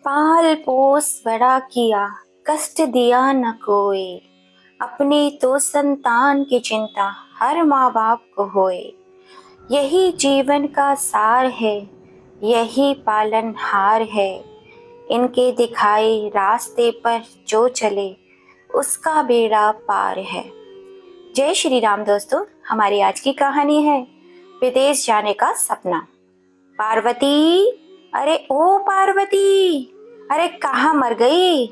पाल पोस बड़ा किया, कष्ट दिया न कोई। अपनी तो संतान की चिंता हर माँ बाप को होए। यही जीवन का सार है, यही पालनहार है। इनके दिखाए रास्ते पर जो चले, उसका बेड़ा पार है। जय श्री राम दोस्तों। हमारी आज की कहानी है विदेश जाने का सपना। पार्वती, अरे ओ पार्वती, अरे कहाँ मर गई?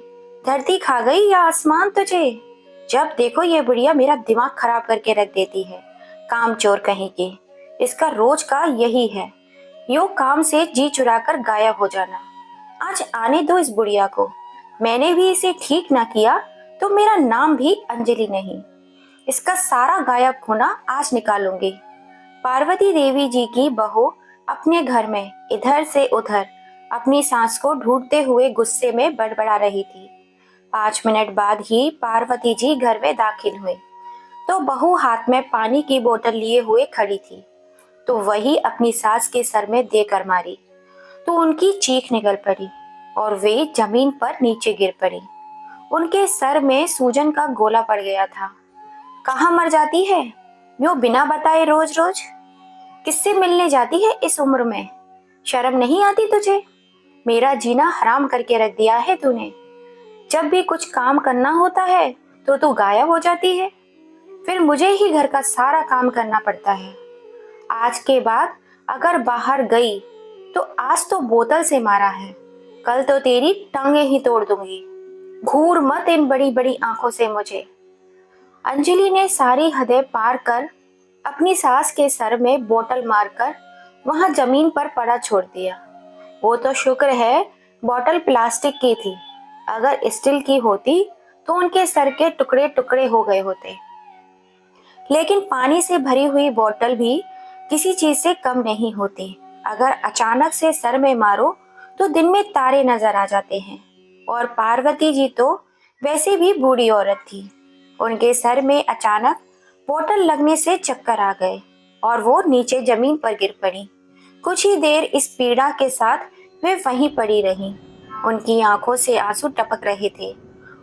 धरती खा गई या आसमान तुझे? जब देखो ये बुढ़िया मेरा दिमाग खराब करके रख देती है। कामचोर कहीं की, इसका रोज का यही है, यूं काम से जी चुराकर गायब हो जाना। आज आने दो इस बुढ़िया को। मैंने भी इसे ठीक ना किया तो मेरा नाम भी अंजलि नहीं। इसका सारा गायब होना आज निकालूंगी। पार्वती देवी जी की बहू अपने घर में इधर से उधर अपनी सांस को ढूंढते हुए गुस्से में बड़बड़ा रही थी। 5 मिनट बाद ही पार्वती जी घर में दाखिल हुए तो बहू हाथ में पानी की बोतल लिए हुए खड़ी थी। तो वही अपनी सास के सर में देकर मारी तो उनकी चीख निकल पड़ी और वे जमीन पर नीचे गिर पड़ी। उनके सर में सूजन का गोला पड़ गया था। कहाँ मर जाती है यूं बिना बताए रोज रोज? किससे मिलने जाती है इस उम्र में? शर्म नहीं आती तुझे? मेरा जीना हराम करके रख दिया है तूने। जब भी कुछ काम करना होता है तो तू गायब हो जाती है, फिर मुझे ही घर का सारा काम करना पड़ता है। आज के बाद अगर बाहर गई तो आज तो बोतल से मारा है, कल तो तेरी टांगे ही तोड़ दूंगी। घूर मत इन बड़ी बड़ी आंखों से मुझे। अंजलि ने सारी हदें पार कर अपनी सास के सर में बोतल मारकर वहां जमीन पर पड़ा छोड़ दिया। वो तो शुक्र है बोतल प्लास्टिक की थी, अगर स्टील की होती तो उनके सर के टुकड़े टुकड़े हो गए होते। लेकिन पानी से भरी हुई बोतल भी किसी चीज से कम नहीं होती। अगर अचानक से सर में मारो तो दिन में तारे नजर आ जाते हैं। और पार्वती जी तो वैसे भी बूढ़ी औरत थी। उनके सर में अचानक बोतल लगने से चक्कर आ गए और वो नीचे जमीन पर गिर पड़ी। कुछ ही देर इस पीड़ा के साथ वे वहीं पड़ी रहीं। उनकी आंखों से आंसू टपक रहे थे।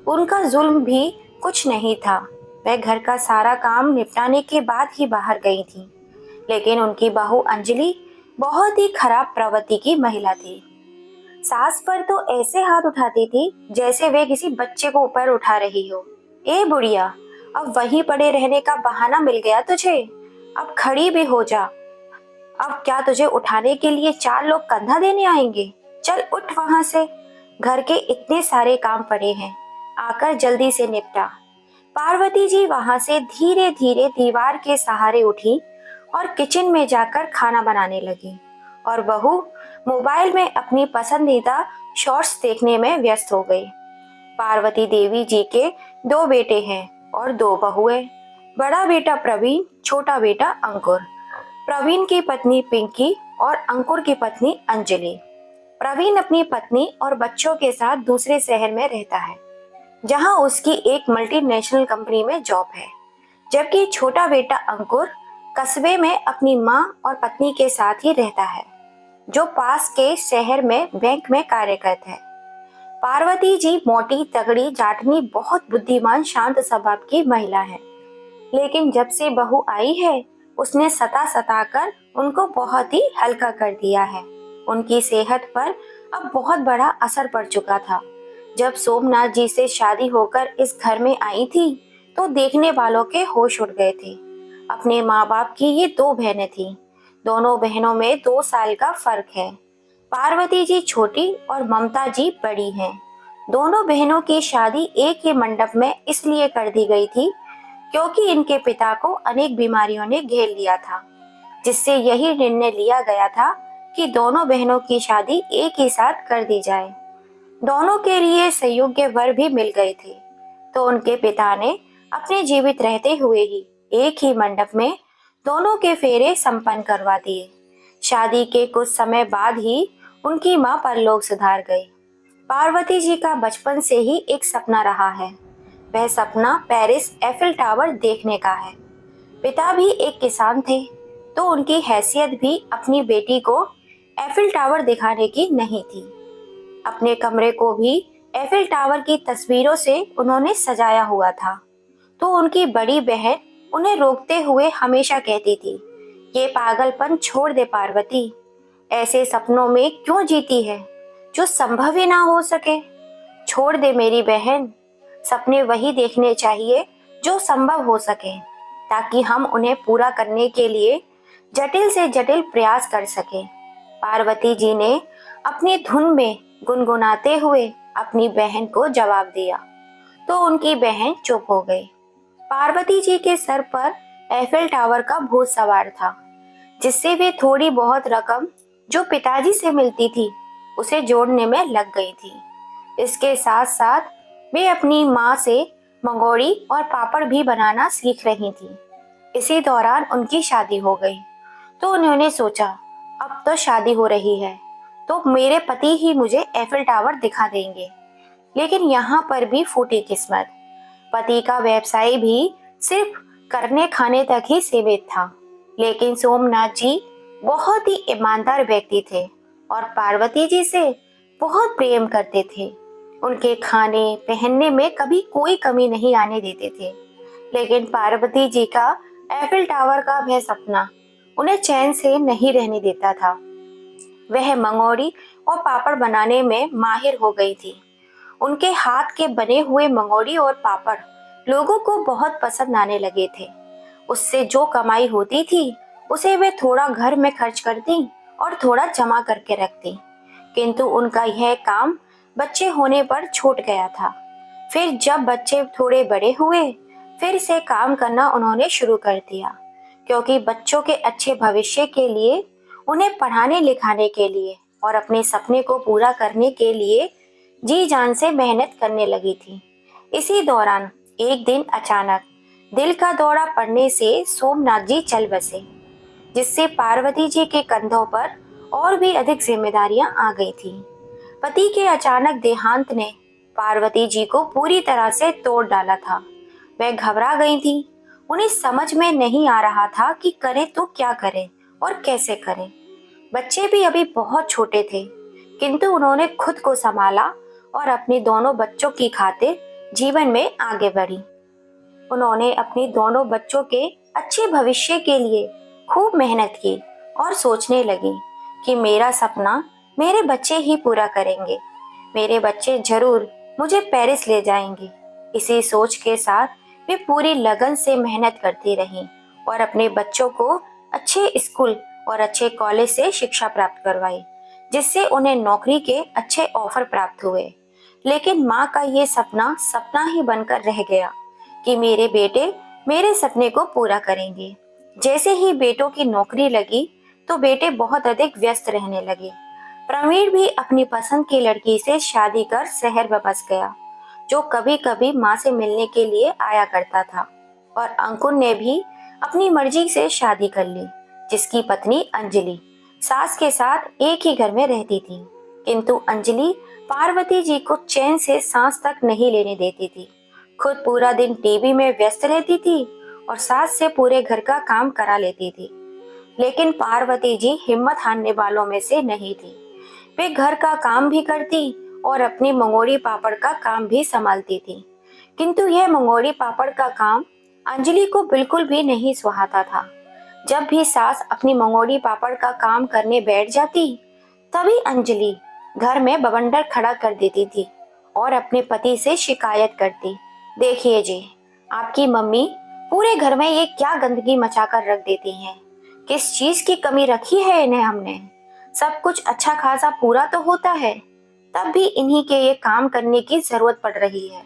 उनका जुल्म भी कुछ नहीं था। वह घर का सारा काम निपटाने के बाद ही बाहर गई थी। लेकिन उनकी बहू अंजलि बहुत ही खराब प्रवृत्ति की महिला थी। सास पर तो ऐसे हाथ उठाती थी जैसे वे किसी बच्चे को ऊपर उठा रही हो। ए बुढ़िया, अब वहीं पड़े रहने का बहाना मिल गया तुझे? अब खड़ी भी हो जा। अब क्या तुझे उठाने के लिए 4 लोग कंधा देने आएंगे? चल उठ वहां से। घर के इतने सारे काम पड़े हैं, आकर जल्दी से निपटा। पार्वती जी वहां से धीरे धीरे दीवार के सहारे उठी और किचन में जाकर खाना बनाने लगी। और बहू मोबाइल में अपनी पसंदीदा शॉर्ट्स देखने में व्यस्त हो गई। पार्वती देवी जी के 2 बेटे हैं और 2 बहुएं। बड़ा बेटा प्रवीण, छोटा बेटा अंकुर। प्रवीण की पत्नी पिंकी और अंकुर की पत्नी अंजलि। प्रवीण अपनी पत्नी और बच्चों के साथ दूसरे शहर में रहता है, जहां उसकी एक मल्टीनेशनल कंपनी में जॉब है। जबकि छोटा बेटा अंकुर कस्बे में अपनी मां और पत्नी के साथ ही रहता है, जो पास के शहर में बैंक में कार्यरत है। पार्वती जी मोटी तगड़ी जाटनी बहुत बुद्धिमान शांत स्वभाव की महिला है। लेकिन जब से बहू आई है उसने सता सता कर उनको बहुत ही हल्का कर दिया है। उनकी सेहत पर अब बहुत बड़ा असर पड़ चुका था। जब सोमनाथ जी से शादी होकर इस घर में आई थी तो देखने वालों के होश उड़ गए थे। अपने माँ बाप की ये 2 बहनें थीं। दोनों बहनों में 2 साल का फर्क है। पार्वती जी छोटी और ममता जी बड़ी हैं। दोनों बहनों की शादी एक ही मंडप में इसलिए कर दी गई थी क्योंकि इनके पिता को अनेक बीमारियों ने घेर लिया था, जिससे यही निर्णय लिया गया था कि दोनों बहनों की शादी एक ही साथ कर दी जाए। दोनों के लिए संयोग्य वर भी मिल गए थे, तो उनके पिता ने अपने जीवित रहते हुए ही एक ही मंडप में दोनों के फेरे संपन्न करवा दिए। शादी के कुछ समय बाद ही उनकी मां परलोक सिधार गई। पार्वती जी का बचपन से ही एक सपना रहा है। वह सपना पेरिस एफिल टावर देखने का है। पिता भी एक किसान थे, तो उनकी हैसियत भी अपनी बेटी को एफिल टावर दिखाने की नहीं थी। अपने कमरे को भी एफिल टावर की तस्वीरों से उन्होंने सजाया हुआ था। तो उनकी बड़ी बहन उन्हें रोकते हुए हमेशा कहती थी, ये पागलपन छोड़ दे पार्वती, ऐसे सपनों में क्यों जीती है जो संभव ही ना हो सके। छोड़ दे मेरी बहन, सपने वही देखने चाहिए जो संभव हो सके, ताकि हम उन्हें पूरा करने के लिए जटिल से जटिल प्रयास कर सकें। पार्वती जी ने अपनी धुन में गुनगुनाते हुए अपनी बहन को जवाब दिया। तो उनकी बहन चुप हो गई। पार्वती जी के सर पर एफिल टावर का भूत सवार था, जिससे वे थोड़ी बहुत रकम जो पिताजी से मिलती थी उसे जोड़ने में लग गई थी। इसके साथ साथ वे अपनी माँ से मंगोड़ी और पापड़ भी बनाना सीख रही थी। इसी दौरान उनकी शादी हो गई। तो उन्होंने सोचा, अब तो शादी हो रही है तो मेरे पति ही मुझे एफिल टावर दिखा देंगे। लेकिन यहाँ पर भी फूटी किस्मत। पति का व्यवसाय भी सिर्फ करने खाने तक ही सीमित था। लेकिन सोमनाथ जी बहुत ही ईमानदार व्यक्ति थे और पार्वती जी से बहुत प्रेम करते थे। उनके खाने पहनने में कभी कोई कमी नहीं आने देते थे। लेकिन पार्वती जी का एफिल टावर का वह सपना उन्हें चैन से नहीं रहने देता था। वह मंगोड़ी और पापड़ बनाने में माहिर हो गई थी। उनके हाथ के बने हुए मंगोड़ी और पापड़ लोगों को बहुत पसंद आने लगे थे। उससे जो कमाई होती थी उसे वे थोड़ा घर में खर्च करती और थोड़ा जमा करके रखती। किंतु उनका यह काम बच्चे होने पर छूट गया था। फिर जब बच्चे थोड़े बड़े हुए, फिर से काम करना उन्होंने शुरू कर दिया, क्योंकि बच्चों के अच्छे भविष्य के लिए, उन्हें पढ़ाने लिखाने के लिए और अपने सपने को पूरा करने के लिए जी जान से मेहनत करने लगी थी। इसी दौरान एक दिन अचानक दिल का दौरा पड़ने से सोमनाथ जी चल बसे, जिससे पार्वती जी के कंधों पर और भी अधिक जिम्मेदारियां आ गई थी। पति के अचानक देहांत ने पार्वती जी को पूरी तरह से तोड़ डाला था। वह घबरा गई थी। उन्हें समझ में नहीं आ रहा था कि करें तो क्या करें और कैसे करें। बच्चे भी अभी बहुत छोटे थे, किंतु उन्होंने खुद को संभाला और अपने दोनों बच्चों की खातिर जीवन में आगे बढ़ी। उन्होंने अपने दोनों बच्चों के अच्छे भविष्य के लिए खूब मेहनत की और सोचने लगी कि मेरा सपना मेरे बच्चे ही पूरा करेंगे। मेरे बच्चे जरूर मुझे पेरिस ले जाएंगे। इसी सोच के साथ वे पूरी लगन से मेहनत करती रहीं और अपने बच्चों को अच्छे स्कूल और अच्छे कॉलेज से शिक्षा प्राप्त करवाई, जिससे उन्हें नौकरी के अच्छे ऑफर प्राप्त हुए। लेकिन माँ का ये सपना सपना ही बनकर रह गया कि मेरे बेटे मेरे सपने को पूरा करेंगे। जैसे ही बेटों की नौकरी लगी तो बेटे बहुत अधिक व्यस्त रहने लगे। प्रवीण भी अपनी पसंद की लड़की से शादी कर शहर में बस गया, जो कभी कभी माँ से मिलने के लिए आया करता था। और अंकुर ने भी अपनी मर्जी से शादी कर ली, जिसकी पत्नी अंजलि सास के साथ एक ही घर में रहती थी। किंतु अंजलि पार्वती जी को चैन से सांस तक नहीं लेने देती थी। खुद पूरा दिन टीवी में व्यस्त रहती थी और सास से पूरे घर का काम करा लेती थी। लेकिन पार्वती जी हिम्मत हारने वालों में से नहीं थी। वे घर का काम भी करती और अपनी मंगोड़ी पापड़ का काम भी संभालती थी। किंतु यह मंगोड़ी पापड़ का काम अंजलि को बिल्कुल भी नहीं सुहाता था। जब भी सास अपनी मंगोड़ी पापड़ का काम करने बैठ जाती, तभी अंजलि घर में बवंडर खड़ा कर देती थी और अपने पति से शिकायत करती, देखिए जी, आपकी मम्मी पूरे घर में ये क्या गंदगी मचा कर रख देती हैं। किस चीज की कमी रखी है इन्हें हमने। सब कुछ अच्छा खासा पूरा तो होता है, तब भी इन्हीं के ये काम करने की जरूरत पड़ रही है।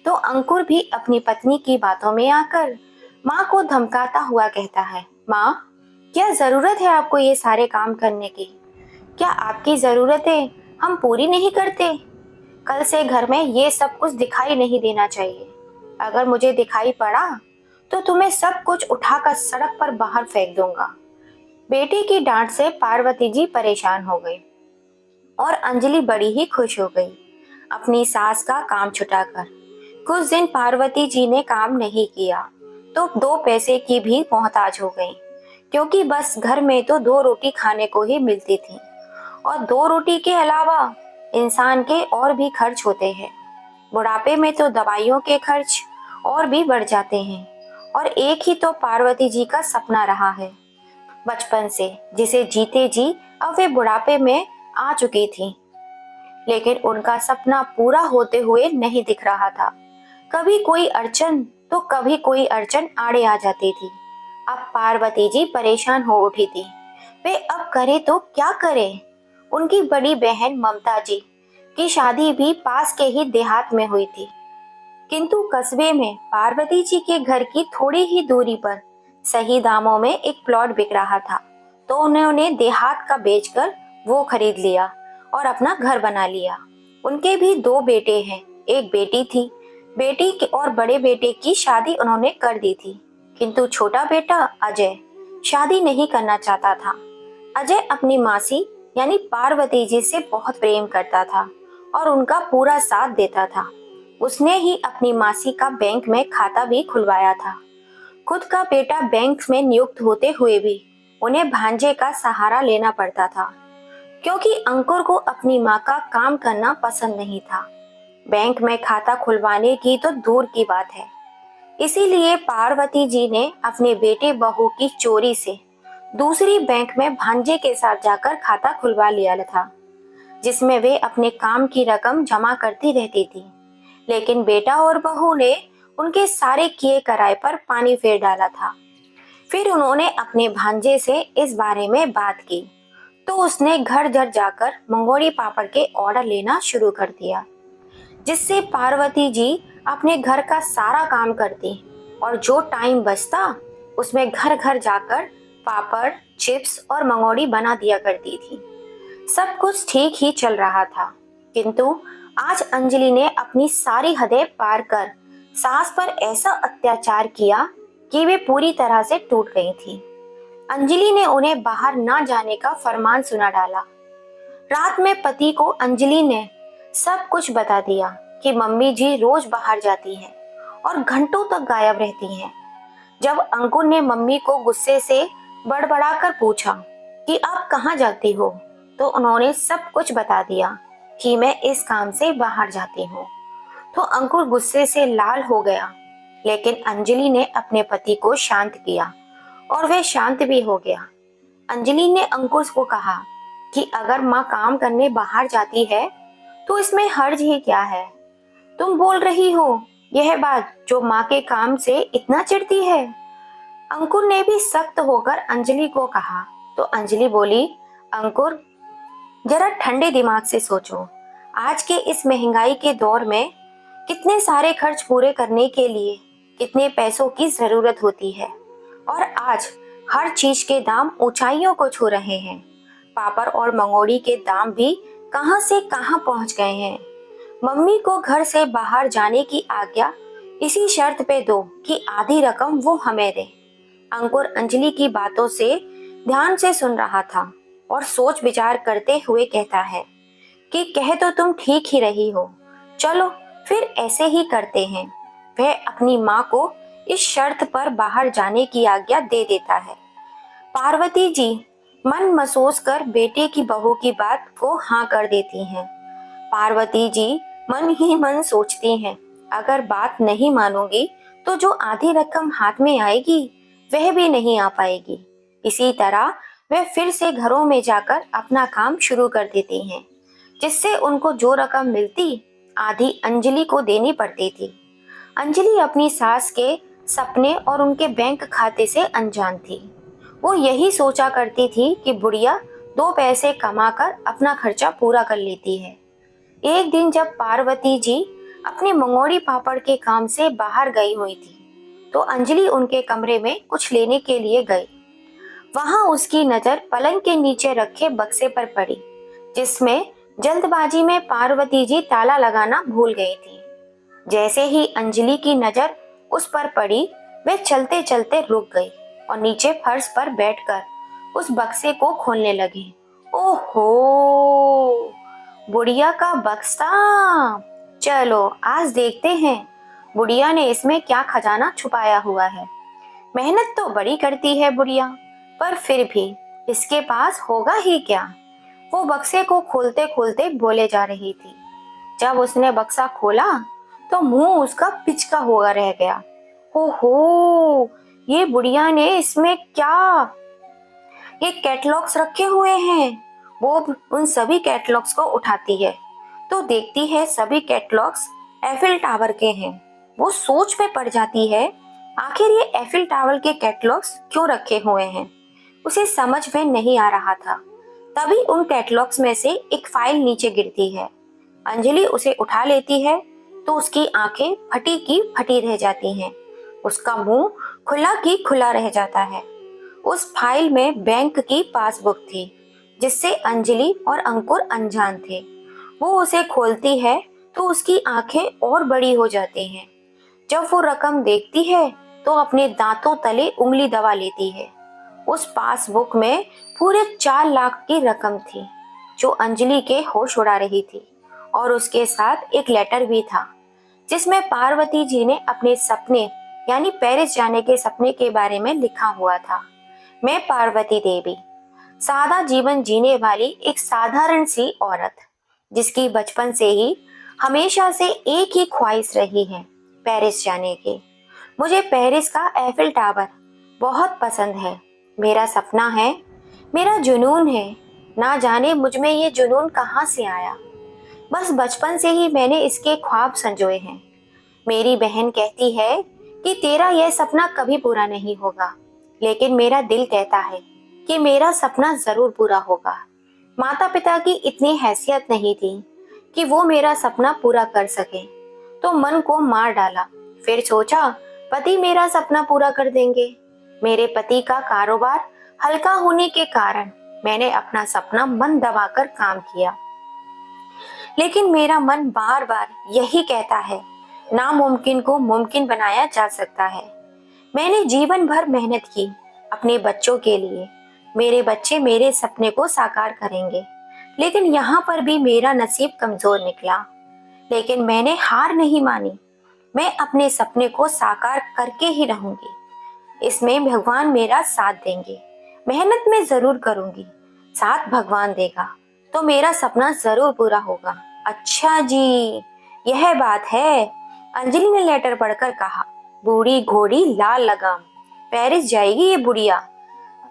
तो अंकुर भी अपनी पत्नी की बातों में आकर माँ को धमकाता हुआ कहता है, माँ, क्या जरूरत है आपको ये सारे काम करने की? क्या आपकी जरूरतें हम पूरी नहीं करते? कल से घर में ये सब कुछ दिखाई नहीं देना चाहिए। अगर मुझे दिखाई पड़ा तो तुम्हें सब कुछ उठाकर सड़क पर बाहर फेंक दूंगा। बेटी की डांट से पार्वती जी परेशान हो गई और अंजलि बड़ी ही खुश हो गई अपनी सास का काम छुटाकर। कुछ दिन पार्वती जी ने काम नहीं किया तो 2 पैसे की भी मोहताज हो गई, क्योंकि बस घर में तो 2 रोटी खाने को ही मिलती थी और 2 रोटी के अलावा इंसान के और भी खर्च होते हैं। बुढ़ापे में तो दवाइयों के खर्च और भी बढ़ जाते हैं। और एक ही तो पार्वती जी का सपना रहा है बचपन से, जिसे जीते जी अब वे बुढ़ापे में आ चुकी थी, लेकिन उनका सपना पूरा होते हुए नहीं दिख रहा था। कभी कोई अड़चन तो कभी कोई अड़चन आड़े आ जाती थी। अब पार्वती जी परेशान हो उठी थी। वे अब करे तो क्या करे। उनकी बड़ी बहन ममता जी की शादी भी पास के ही देहात में हुई थी, किंतु कस्बे में पार्वती जी के घर की थोड़ी ही दूरी पर सही दामों में एक प्लॉट बिक रहा था, तो उन्होंने देहात का बेचकर वो खरीद लिया और अपना घर बना लिया। उनके भी दो बेटे हैं, एक बेटी थी। बेटी के और बड़े बेटे की शादी उन्होंने कर दी थी, किंतु छोटा बेटा अजय शादी नहीं करना चाहता था। अजय अपनी मासी यानी पार्वती जी से बहुत प्रेम करता था और उनका पूरा साथ देता था। उसने ही अपनी मासी का बैंक में खाता भी खुलवाया था। खुद का बेटा बैंक में नियुक्त होते हुए भी उन्हें भांजे का सहारा लेना पड़ता था, क्योंकि अंकुर को अपनी माँ का काम करना पसंद नहीं था। बैंक में खाता खुलवाने की तो दूर की बात है। इसीलिए पार्वती जी ने अपने बेटे बहू की चोरी से दूसरी बैंक में भांजे के साथ जाकर खाता खुलवा लिया था, जिसमें वे अपने काम की रकम जमा करती रहती थी। लेकिन बेटा और बहू ने उनके सारे किए कराए पर पानी फेर डाला था। फिर उन्होंने अपने भांजे से इस बारे में बात की, तो उसने घर घर जाकर मंगोड़ी पापड़ के ऑर्डर लेना शुरू कर दिया, जिससे पार्वती जी अपने घर का सारा काम करती और जो टाइम बचता उसमें घर घर जाकर पापड़, चिप्स और मंगोड़ी बना दिया करती थी। सब कुछ ठीक ही चल रहा था, किंतु आज अंजलि ने अपनी सारी हदें पार कर सास पर ऐसा अत्याचार किया कि वे पूरी तरह से टूट गई थी। अंजलि ने उन्हें बाहर ना जाने का फरमान सुना डाला। रात में पति को अंजलि ने सब कुछ बता दिया कि मम्मी जी रोज बाहर जाती हैं और घंटों तक गायब रहती हैं। जब अंकुर ने मम्मी को गुस्से से बड़बड़ाकर पूछा कि आप कहाँ जाती हो, तो उन्होंने सब कुछ बता दिया कि मैं इस काम से बाहर जाती हूँ। तो अंकुर गुस्से से लाल हो गया, लेकिन अंजलि ने अपने पति को शांत किया और वह शांत भी हो गया। अंजलि ने अंकुर को कहा कि अगर माँ काम करने बाहर जाती है तो इसमें हर्ज ही क्या है। तुम बोल रही हो यह बात जो माँ के काम से इतना चिढ़ती है। अंकुर ने भी सख्त होकर अंजलि को कहा, तो अंजलि बोली, अंकुर जरा ठंडे दिमाग से सोचो। आज के इस महंगाई के दौर में कितने सारे खर्च पूरे करने के लिए कितने पैसों की जरूरत होती है, और आज हर चीज के दाम ऊंचाइयों को छू रहे हैं। पापड़ और मंगोड़ी के दाम भी कहां से कहां पहुंच गए हैं। मम्मी को घर से बाहर जाने की आज्ञा इसी शर्त पे दो कि आधी रकम वो हमें दे। अंकुर अंजलि की बातों से ध्यान से सुन रहा था और सोच विचार करते हुए कहता है कि कह तो तुम ठीक ही रही हो, चलो फिर ऐसे ही करते हैं। वह अपनी माँ को इस शर्त पर बाहर जाने की आज्ञा दे देता है। पार्वती जी मन मसोस कर बेटे की बहू की बात को हाँ कर देती हैं। पार्वती जी मन ही मन सोचती हैं, अगर बात नहीं मानूंगी तो जो आधी रकम हाथ में आएगी वह भी नहीं आ पाएगी। इसी तरह वे फिर से घरों में जाकर अपना काम शुरू कर देती हैं, जिससे उनको जो रकम मिलती आधी अंजलि को देनी पड़ती थी। अंजलि अपनी सास के सपने और उनके बैंक खाते से अनजान थी। वो यही सोचा करती थी कि बुढ़िया दो पैसे कमाकर अपना खर्चा पूरा कर लेती है। एक दिन जब पार्वती जी अपने मंगोड़ी पापड़ के काम से बाहर गई हुई थी, तो अंजलि उनके कमरे में कुछ लेने के लिए गई। वहां उसकी नजर पलंग के नीचे रखे बक्से पर पड़ी, जिसमें जल्दबाजी में पार्वती जी ताला लगाना भूल गई थी। जैसे ही अंजलि की नजर उस पर पड़ी, वे चलते चलते रुक गई और नीचे फर्श पर बैठकर उस बक्से को खोलने लगी। ओहो, बुढ़िया का बक्सा! चलो आज देखते हैं बुढ़िया ने इसमें क्या खजाना छुपाया हुआ है। मेहनत तो बड़ी करती है बुढ़िया, पर फिर भी इसके पास होगा ही क्या। वो बक्से को खोलते खोलते बोले जा रही थी। जब उसने बक्सा खोला तो मुंह उसका पिचका हुआ रह गया। ओहो, ये बुढ़िया ने इसमें क्या, ये कैटलॉग्स रखे हुए हैं। वो उन सभी कैटलॉग्स को उठाती है तो देखती है सभी कैटलॉग्स एफिल टावर के हैं। वो सोच में पड़ जाती है, आखिर ये एफिल टावर के कैटलॉग्स क्यों रखे हुए हैं। उसे समझ में नहीं आ रहा था। तभी उन कैटलॉग्स में से एक फाइल नीचे गिरती है। अंजलि उसे उठा लेती है तो उसकी आंखें फटी की फटी रह जाती हैं। उसका मुंह खुला की खुला रह जाता है। उस फाइल में बैंक की पासबुक थी जिससे अंजलि और अंकुर अनजान थे। वो उसे खोलती है तो उसकी आंखें और बड़ी हो जाती हैं। जब वो रकम देखती है तो अपने दांतों तले उंगली दबा लेती है। उस पासबुक में पूरे 4 लाख की रकम थी जो अंजलि के होश उड़ा रही थी। और उसके साथ एक लेटर भी था जिसमें पार्वती जी ने अपने सपने यानी पेरिस जाने के सपने के बारे में लिखा हुआ था। मैं पार्वती देवी, सादा जीवन जीने वाली एक साधारण सी औरत, जिसकी बचपन से ही हमेशा से एक ही ख्वाहिश रही है, पेरिस जाने की। मुझे पेरिस का एफिल टावर बहुत पसंद है। मेरा सपना है, मेरा जुनून है। ना जाने मुझ में ये जुनून कहाँ से आया। बस बचपन से ही मैंने इसके ख्वाब संजोए हैं। मेरी बहन कहती है कि तेरा यह सपना कभी पूरा नहीं होगा, लेकिन मेरा दिल कहता है कि मेरा सपना जरूर पूरा होगा। माता पिता की इतनी हैसियत नहीं थी कि वो मेरा सपना पूरा कर सके, तो मन को मार डाला। फिर सोचा पति मेरा सपना पूरा कर देंगे। मेरे पति का कारोबार हल्का होने के कारण मैंने अपना सपना मन दबाकर काम किया, लेकिन मेरा मन बार बार यही कहता है, नामुमकिन को मुमकिन बनाया जा सकता है। मैंने जीवन भर मेहनत की अपने बच्चों के लिए। मेरे बच्चे मेरे सपने को साकार करेंगे, लेकिन यहाँ पर भी मेरा नसीब कमजोर निकला। लेकिन मैंने हार नहीं मानी। मैं अपने सपने को साकार करके ही रहूंगी। इसमें भगवान मेरा साथ देंगे। मेहनत मैं जरूर करूंगी, साथ भगवान देगा तो मेरा सपना जरूर पूरा होगा। अच्छा जी, यह बात है। अंजलि ने लेटर पढ़कर कहा, बूढ़ी घोड़ी लाल लगाम, पेरिस जाएगी ये बुढ़िया।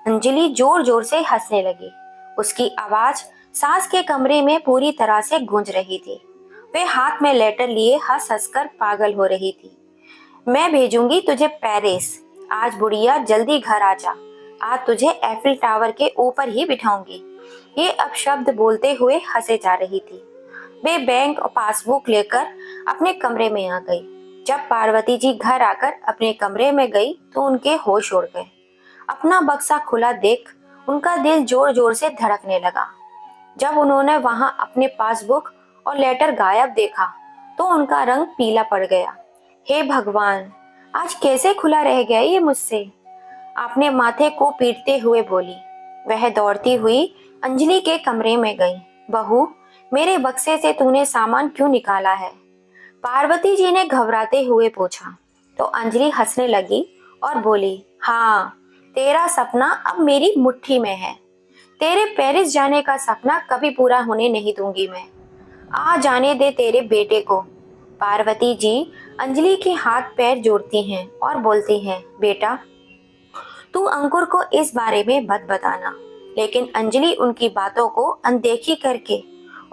अंजलि जोर जोर से हंसने लगी। उसकी आवाज सास के कमरे में पूरी तरह से गूंज रही थी। वे हाथ में लेटर लिए हंस हंसकर पागल हो रही थी। मैं भेजूंगी तुझे पेरिस। आज बुढ़िया जल्दी घर आ जा। आज तुझे एफिल टावर के ऊपर ही बिठाऊंगी। ये अब शब्द बोलते हुए हंसे जा रही थी। वे बैंक और पासबुक लेकर अपने कमरे में आ गई। जब पार्वती जी घर आकर अपने कमरे में गई तो उनके होश उड़ गए। अपना बक्सा खुला देख उनका दिल जोर जोर से धड़कने लगा। जब उन्होंने वहां अपने पासबुक और लेटर गायब देखा तो उनका रंग पीला पड़ गया। हे भगवान, आज कैसे खुला रह गया ये मुझसे। आपने माथे को पीटते हुए बोली। वह दौड़ती हुई अंजलि के कमरे में गई। बहू, मेरे बक्से से तूने सामान क्यों निकाला है? पार्वती जी ने घबराते हुए पूछा। तो अंजलि हंसने लगी और बोली, हाँ, तेरा सपना अब मेरी मुट्ठी में है। तेरे पेरिस जाने का सपना कभी पूरा होने नहीं दूंगी मैं। आ जाने दे तेरे बेटे को। पार्वती जी अंजलि के हाथ पैर जोड़ती हैं और बोलती हैं, बेटा, तू अंकुर को इस बारे में मत बताना। लेकिन अंजलि उनकी बातों को अनदेखी करके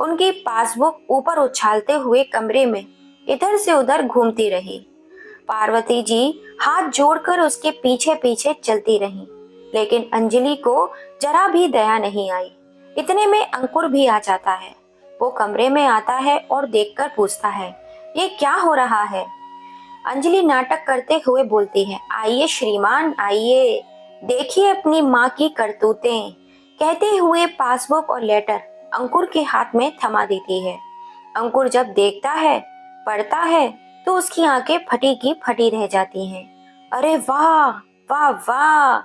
उनकी पासबुक ऊपर उछालते हुए कमरे में इधर से उधर घूमती रही। पार्वती जी हाथ जोड़कर उसके पीछे पीछे चलती रहीं, लेकिन अंजलि को जरा भी दया नहीं आई। इतने में अंकुर भी आ जाता है। वो कमरे में आता है और देखकर पूछता है, ये क्या हो रहा है? अंजलि नाटक करते हुए बोलती है, आइए श्रीमान, आइए, देखिए अपनी माँ की करतूतें। कहते हुए पासबुक और लेटर अंकुर के हाथ में थमा देती है। अंकुर जब देखता है, पढ़ता है, तो उसकी आंखें फटी की फटी रह जाती हैं। अरे वाह, वाह वाह,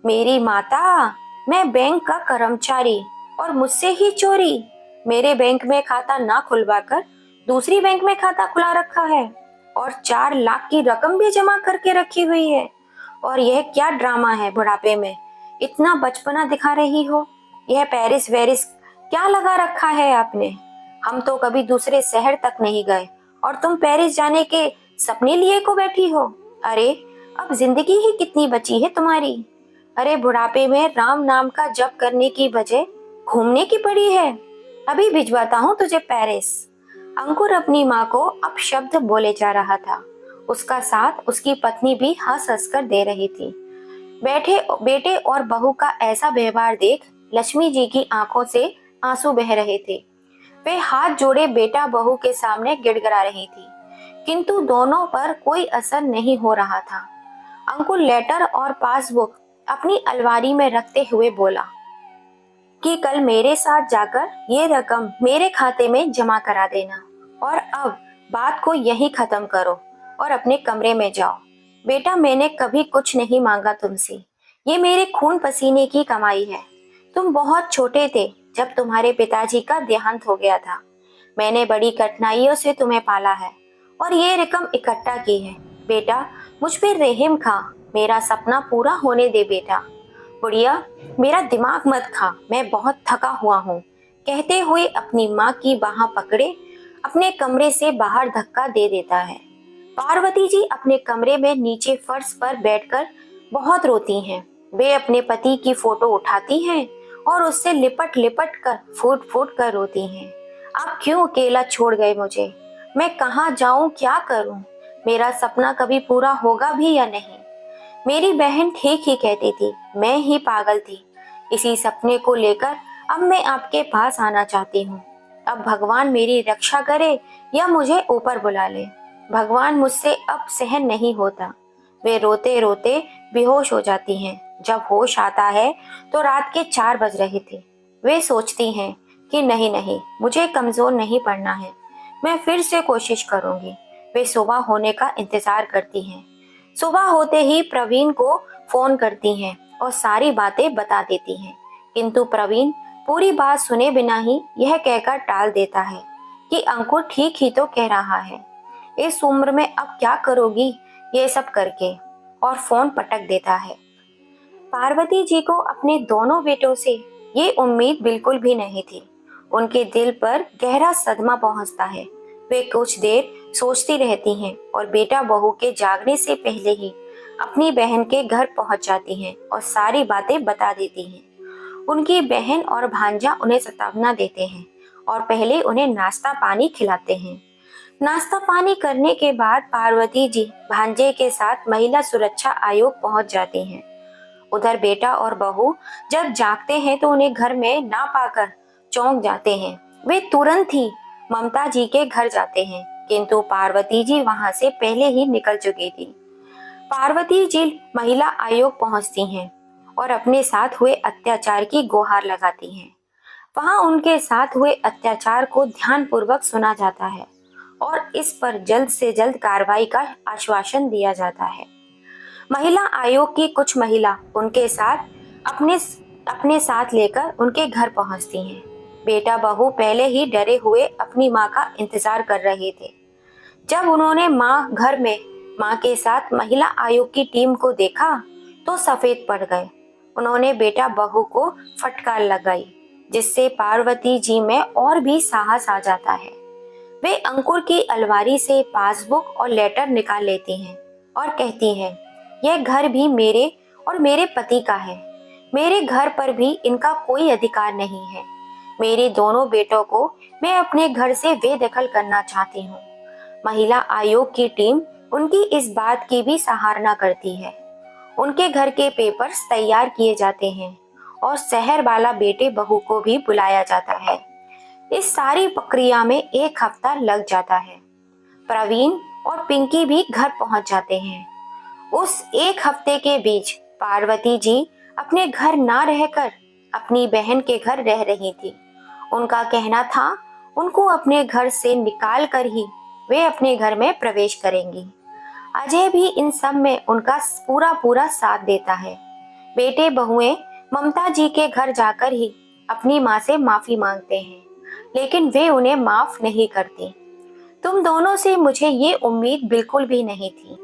मेरी माता, मैं बैंक का कर्मचारी और मुझसे ही चोरी। मेरे बैंक में खाता ना खुलवाकर दूसरी बैंक में खाता खुला रखा है और 4 लाख की रकम भी जमा करके रखी हुई है। और यह क्या ड्रामा है, बुढ़ापे में इतना बचपना दिखा रही हो। यह पेरिस वेरिस क्या लगा रखा है आपने? हम तो कभी दूसरे शहर तक नहीं गए और तुम पेरिस जाने के सपने लिए को बैठी हो। अरे, अब जिंदगी ही कितनी बची है तुम्हारी? अरे, बुढ़ापे में राम नाम का जप करने की बजाय घूमने की पड़ी है। अभी भिजवाता हूँ तुझे पेरिस। अंकुर अपनी माँ को अपशब्द बोले जा रहा था। उसका साथ उसकी पत्नी भी हंस हंस कर दे रही थी। बैठे बेटे और बहू का ऐसा व्यवहार देख लक्ष्मी जी की आंखों से आंसू बह रहे थे। वे हाथ जोड़े बेटा बहू के सामने गिड़गिड़ा रही थी, किंतु दोनों पर कोई असर नहीं हो रहा था। अंकुर लेटर और पासबुक अपनी अलमारी में रखते हुए बोला कि कल मेरे साथ जाकर ये रकम मेरे खाते में जमा करा देना, और अब बात को यहीं खत्म करो और अपने कमरे में जाओ। बेटा, मैंने कभी कुछ नहीं मांगा तुमसे। ये मेरे खून पसीने की कमाई है। तुम बहुत छोटे थे जब तुम्हारे पिताजी का देहांत हो गया था। मैंने बड़ी कठिनाइयों से तुम्हें पाला है और ये रकम इकट्ठा की है। बेटा, मुझ पे रहम खा, मेरा सपना पूरा होने दे बेटा। बुढ़िया, मेरा दिमाग मत खा, मैं बहुत थका हुआ हूँ, कहते हुए अपनी माँ की बाह पकड़े अपने कमरे से बाहर धक्का दे देता है। पार्वती जी अपने कमरे में नीचे फर्श पर बैठकर बहुत रोती हैं। वे अपने पति की फोटो उठाती हैं और उससे लिपट लिपट कर फूट फूट कर रोती हैं। आप क्यों अकेला छोड़ गए मुझे? मैं कहाँ जाऊं, क्या करूं? मेरा सपना कभी पूरा होगा भी या नहीं? मेरी बहन ठीक ही कहती थी, मैं ही पागल थी। इसी सपने को लेकर अब मैं आपके पास आना चाहती हूँ। अब भगवान मेरी रक्षा करे या मुझे ऊपर बुला ले। भगवान, मुझसे अब सहन नहीं होता। वे रोते रोते बेहोश हो जाती हैं। जब होश आता है तो रात के 4 बज रहे थे। वे सोचती हैं कि नहीं नहीं, मुझे कमजोर नहीं पड़ना है, मैं फिर से कोशिश करूंगी। वे सुबह होने का इंतजार करती हैं। सुबह होते ही प्रवीण को फोन करती हैं और सारी बातें बता देती हैं, किंतु प्रवीण पूरी बात सुने बिना ही यह कहकर टाल देता है कि अंकुर ठीक ही तो कह रहा है, इस उम्र में अब क्या करोगी ये सब करके, और फोन पटक देता है। पार्वती जी को अपने दोनों बेटों से ये उम्मीद बिल्कुल भी नहीं थी। उनके दिल पर गहरा सदमा पहुंचता है। वे कुछ देर सोचती रहती हैं और बेटा बहू के जागने से पहले ही अपनी बहन के घर पहुंच जाती हैं और सारी बातें बता देती हैं। उनकी बहन और भांजा उन्हें सांत्वना देते हैं और पहले उन्हें नाश्ता पानी खिलाते हैं। नाश्ता पानी करने के बाद पार्वती जी भांजे के साथ महिला सुरक्षा आयोग पहुंच जाती हैं। उधर बेटा और बहू जब जागते हैं तो उन्हें घर में ना पाकर चौंक जाते हैं। वे तुरंत ही ममता जी के घर जाते हैं, किंतु पार्वती जी वहां से पहले ही निकल चुकी थी। पार्वती जी महिला आयोग पहुंचती हैं और अपने साथ हुए अत्याचार की गुहार लगाती हैं। वहां उनके साथ हुए अत्याचार को ध्यानपूर्वक सुना जाता है और इस पर जल्द से जल्द कार्रवाई का आश्वासन दिया जाता है। महिला आयोग की कुछ महिला उनके साथ अपने अपने साथ लेकर उनके घर पहुंचती हैं। बेटा बहू पहले ही डरे हुए अपनी माँ का इंतजार कर रहे थे। जब उन्होंने घर में माँ के साथ महिला आयोग की टीम को देखा तो सफेद पड़ गए। उन्होंने बेटा बहू को फटकार लगाई, जिससे पार्वती जी में और भी साहस आ जाता है। वे अंकुर की अलमारी से पासबुक और लेटर निकाल लेती हैं और कहती हैं, यह घर भी मेरे और मेरे पति का है। मेरे घर पर भी इनका कोई अधिकार नहीं है। मेरे दोनों बेटों को मैं अपने घर से बेदखल करना चाहती हूँ। महिला आयोग की टीम उनकी इस बात की भी सराहना करती है। उनके घर के पेपर्स तैयार किए जाते हैं और शहर वाला बेटे बहू को भी बुलाया जाता है। इस सारी प्रक्रिया में 1 हफ्ता लग जाता है। प्रवीण और पिंकी भी घर पहुंच जाते हैं। उस 1 हफ्ते के बीच पार्वती जी अपने घर ना रहकर अपनी बहन के घर रह रही थी। उनका कहना था उनको अपने घर से निकाल कर ही वे अपने घर में प्रवेश करेंगी। अजय भी इन सब में उनका पूरा पूरा साथ देता है। बेटे बहुएं ममता जी के घर जाकर ही अपनी माँ से माफी मांगते हैं, लेकिन वे उन्हें माफ नहीं करती। तुम दोनों से मुझे ये उम्मीद बिल्कुल भी नहीं थी।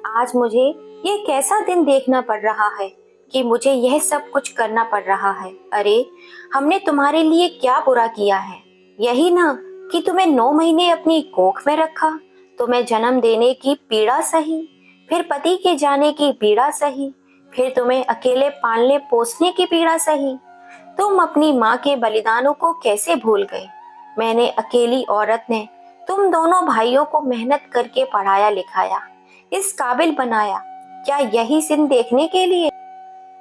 आज मुझे ये कैसा दिन देखना पड़ रहा है कि मुझे यह सब कुछ करना पड़ रहा है। अरे, हमने तुम्हारे लिए क्या बुरा किया है? यही ना कि तुम्हें 9 महीने अपनी कोख में रखा, तुम्हें जन्म देने की पीड़ा सही, फिर पति के जाने की पीड़ा सही, फिर तुम्हें अकेले पालने पोसने की पीड़ा सही। तुम अपनी माँ के बलिदानों को कैसे भूल गए? मैंने अकेली औरत ने तुम दोनों भाइयों को मेहनत करके पढ़ाया लिखाया, इस काबिल बनाया, क्या यही सिन देखने के लिए?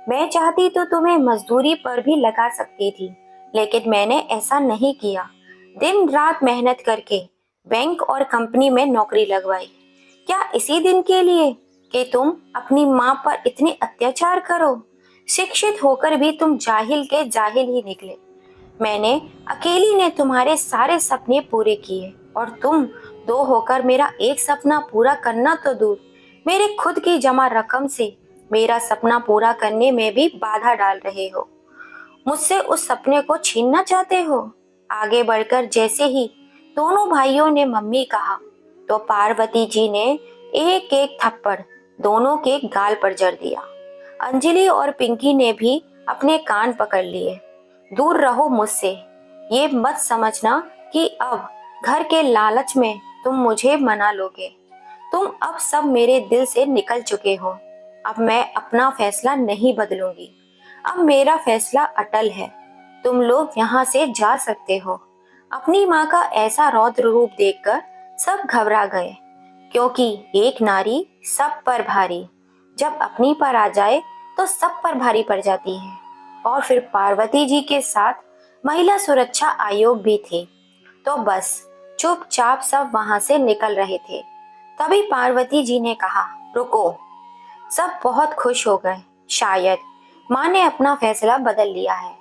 मैं चाहती तो तुम्हें मजदूरी पर भी लगा सकती थी, लेकिन मैंने ऐसा नहीं किया। दिन रात मेहनत करके बैंक और कंपनी में नौकरी लगवाई। क्या इसी दिन के लिए कि तुम अपनी माँ पर इतने अत्याचार करो? शिक्षित होकर भी तुम जाहिल के जाहिल ही निकले। मैंने अकेली ने तुम्हारे सारे सपने पूरे किए और तुम दो होकर मेरा एक सपना पूरा करना तो दूर, मेरे खुद की जमा रकम से मेरा सपना पूरा करने में भी बाधा डाल रहे हो। मुझसे उस सपने को छीनना चाहते हो? आगे बढ़कर जैसे ही दोनों भाइयों ने मम्मी कहा, तो पार्वती जी ने एक एक थप्पड़ दोनों के गाल पर जड़ दिया। अंजलि और पिंकी ने भी अपने कान पकड़ लिए। दूर रहो मुझसे, ये मत समझना कि अब घर के लालच में तुम मुझे मना लोगे। तुम अब सब मेरे दिल से निकल चुके हो। अब मैं अपना फैसला नहीं बदलूंगी। अब मेरा फैसला अटल है। तुम लोग यहाँ से जा सकते हो। अपनी माँ का ऐसा रौद्र रूप देखकर सब घबरा गए, क्योंकि एक नारी सब पर भारी जब अपनी पर आ जाए तो सब पर भारी पड़ जाती है। और फिर पार्वती जी के साथ महिला सुरक्षा आयोग भी थे, तो बस चुपचाप सब वहां से निकल रहे थे। तभी पार्वती जी ने कहा, रुको। सब बहुत खुश हो गए। शायद माँ ने अपना फैसला बदल लिया है।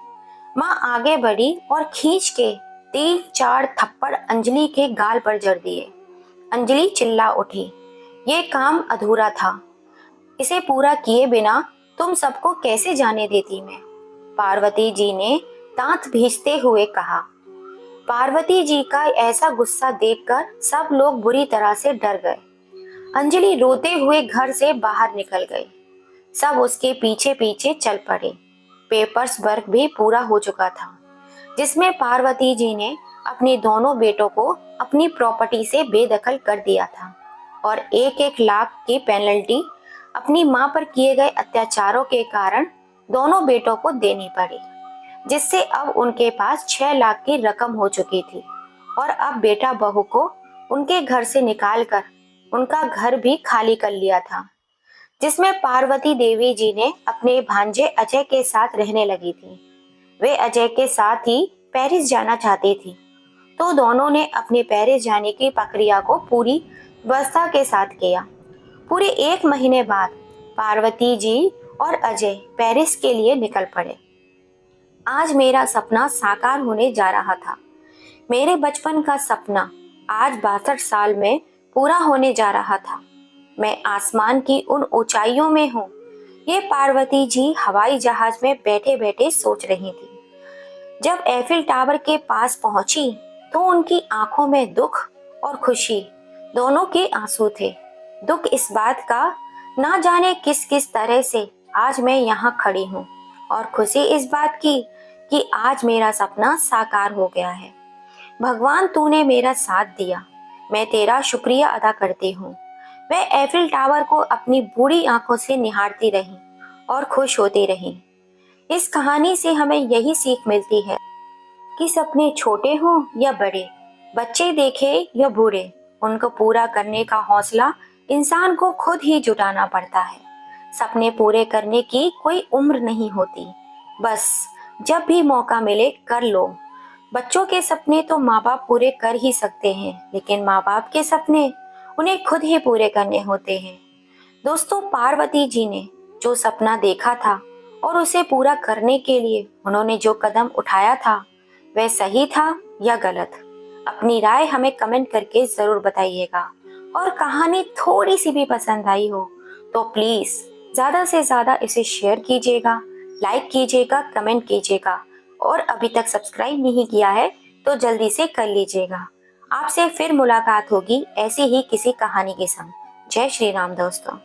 माँ आगे बढ़ी और खींच के 3-4 थप्पड़ अंजलि के गाल पर जड़ दिए। अंजलि चिल्ला उठी, ये काम अधूरा था, इसे पूरा किए बिना तुम सबको कैसे जाने देती मैं? पार्वती जी ने दांत भींचते हुए कहा। पार्वती जी का ऐसा गुस्सा देखकर सब लोग बुरी तरह से डर गए। अंजलि रोते हुए घर से बाहर निकल गई। सब उसके पीछे पीछे चल पड़े। पेपर्स वर्क भी पूरा हो चुका था, जिसमें पार्वती जी ने अपने दोनों बेटों को अपनी प्रॉपर्टी से बेदखल कर दिया था और 1-1 लाख की पेनल्टी अपनी मां पर किए गए अत्याचारों के कारण दोनों बेटों को देनी पड़ी, जिससे अब उनके पास 6 लाख की रकम हो चुकी थी। और अब बेटा बहू को उनके घर से निकालकर उनका घर भी खाली कर लिया था, जिसमें पार्वती देवी जी ने अपने भांजे अजय के साथ रहने लगी थी। वे अजय के साथ ही पेरिस जाना चाहती थी, तो दोनों ने अपने पेरिस जाने की प्रक्रिया को पूरी व्यवस्था के साथ किया। पूरे 1 महीने बाद पार्वती जी और अजय पेरिस के लिए निकल पड़े। आज मेरा सपना साकार होने जा रहा था। मेरे बचपन का सपना आज 62 साल में पूरा होने जा रहा था। मैं आसमान की उन ऊंचाइयों में हूँ। ये पार्वती जी हवाई जहाज में बैठे बैठे सोच रही थी। जब एफिल टावर के पास पहुंची तो उनकी आंखों में दुख और खुशी दोनों के आंसू थे। दुख इस बात का, ना जाने किस किस तरह से आज मैं यहाँ खड़ी हूँ, और खुशी इस बात की कि आज मेरा सपना साकार हो गया है। भगवान, तूने मेरा साथ दिया। मैं तेरा शुक्रिया अदा करती हूँ। मैं एफिल टावर को अपनी बूढ़ी आंखों से निहारती रही और खुश होती रही। इस कहानी से हमें यही सीख मिलती है कि सपने छोटे हों या बड़े, बच्चे देखे या बूढ़े, उनको पूरा करने का हौसला इंसान को खुद ही जुटाना पड़ता है। सपने पूरे करने की कोई उम्र नहीं होती, बस जब भी मौका मिले कर लो। बच्चों के सपने तो माँ बाप पूरे कर ही सकते हैं, लेकिन माँ बाप के सपने उन्हें खुद ही पूरे करने होते हैं। दोस्तों, पार्वती जी ने जो सपना देखा था और उसे पूरा करने के लिए उन्होंने जो कदम उठाया था, वह सही था या गलत? अपनी राय हमें कमेंट करके जरूर बताइएगा। और कहानी थोड़ी सी भी पसंद आई हो तो प्लीज ज्यादा से ज्यादा इसे शेयर कीजिएगा, लाइक कीजिएगा, कमेंट कीजिएगा, और अभी तक सब्सक्राइब नहीं किया है तो जल्दी से कर लीजिएगा। आपसे फिर मुलाकात होगी ऐसी ही किसी कहानी के संग। जय श्री राम दोस्तों।